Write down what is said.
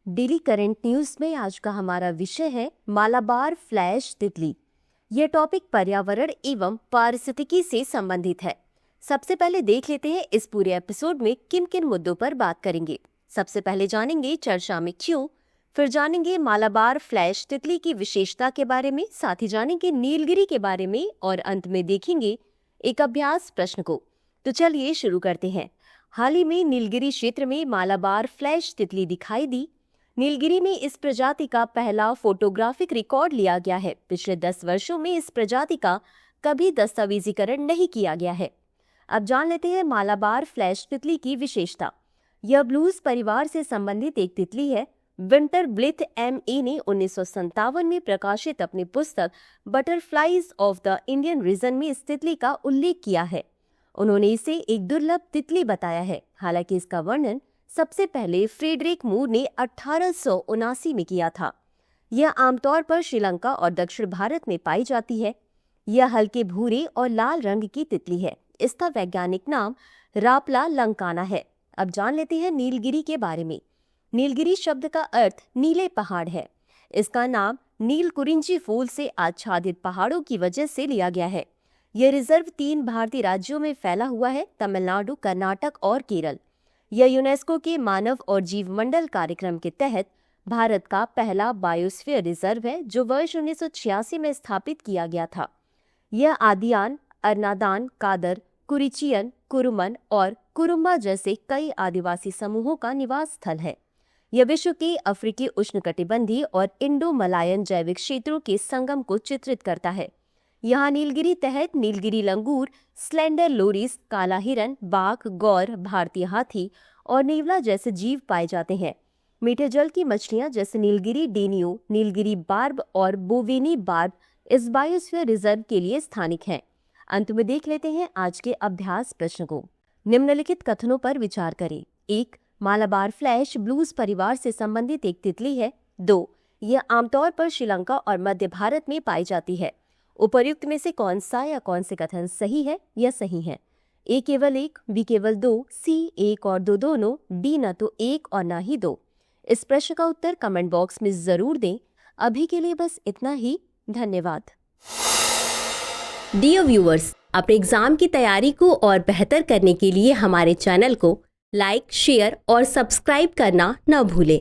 Daily current news में आज का हमारा विषय है मालाबार फ्लैश तितली। यह टॉपिक पर्यावरण एवं पारिस्थितिकी से संबंधित है। सबसे पहले देख लेते हैं इस पूरे एपिसोड में किन किन मुद्दों पर बात करेंगे। सबसे पहले जानेंगे चर्चा में क्यों, फिर जानेंगे मालाबार फ्लैश तितली की विशेषता के बारे में, साथ ही जानेंगे नीलगिरी के बारे में और अंत में देखेंगे एक अभ्यास प्रश्न को। तो चलिए शुरू करते हैं। हाल ही में नीलगिरी क्षेत्र में मालाबार फ्लैश तितली दिखाई दी। नीलगिरी में इस प्रजाति का पहला फोटोग्राफिक रिकॉर्ड लिया गया है। पिछले 10 वर्षों में इस प्रजाति का कभी दस्तावेजीकरण नहीं किया गया है। अब जान लेते हैं मालाबार फ्लैश तितली की विशेषता। यह ब्लूज परिवार से संबंधित एक तितली है। Winter blithe M.A. ने 1957 में प्रकाशित अपनी पुस्तक butterflies of the Indian reason में इस तितली का उल्लेख किया है। उन्होंने इसे एक दुर्लभ तितली बताया है। हालांकि इसका वर्णन सबसे पहले फ्रेडरिक मूर ने 1879 में किया था। यह आमतौर पर श्रीलंका और दक्षिण भारत में पाई जाती है। यह हल्के भूरे और लाल रंग की तितली है। इसका वैज्ञानिक नाम रापला लंकाना है। अब जान लेते हैं नीलगिरी के बारे में। नीलगिरी शब्द का अर्थ नीले पहाड़ है। इसका नाम नील कुरिंची फूल से आच्छादित पहाड़ों की वजह से लिया गया है। यह रिजर्व 3 भारतीय राज्यों में फैला हुआ है, तमिलनाडु, कर्नाटक और केरल। यह यूनेस्को के मानव और जीव मंडल कार्यक्रम के तहत भारत का पहला बायोस्फीयर रिजर्व है, जो वर्ष 1986 में स्थापित किया गया था। यह आदियान, अरनादान, कादर, कुरिचियन, कुरुमन और कुरुम्बा जैसे कई आदिवासी समूहों का निवास स्थल है। यह विश्व के अफ्रीकी उष्णकटिबंधीय और इंडो मलायन जैविक क्षेत्रों के संगम को चित्रित करता है। यहाँ नीलगिरी तहत नीलगिरी लंगूर, स्लेंडर लोरिस, काला हिरन, बाघ, गौर, भारतीय हाथी और नेवला जैसे जीव पाए जाते हैं। मीठे जल की मछलियां जैसे नीलगिरी डेनियो, नीलगिरी बार्ब और बोवेनी बार्ब इस बायोस्फीयर रिजर्व के लिए स्थानिक हैं। अंत में देख लेते हैं आज के अभ्यास प्रश्न को। निम्नलिखित कथनों पर विचार करें। 1. मालाबार फ्लैश ब्लूज परिवार से संबंधित एक तितली है। 2. यह आमतौर पर श्रीलंका और मध्य भारत में पाई जाती है। उपर्युक्त में से कौन सा या कौन से कथन सही है या सही है? A केवल 1, B केवल 2, C 1 और 2 दोनों, D न तो 1 और न ही 2। इस प्रश्न का उत्तर कमेंट बॉक्स में जरूर दें। अभी के लिए बस इतना ही। धन्यवाद। डियर व्यूअर्स, अपने एग्जाम की तैयारी को और बेहतर करने के लिए हमारे चैनल को लाइक, शेयर और सब्सक्राइब करना न भूलें।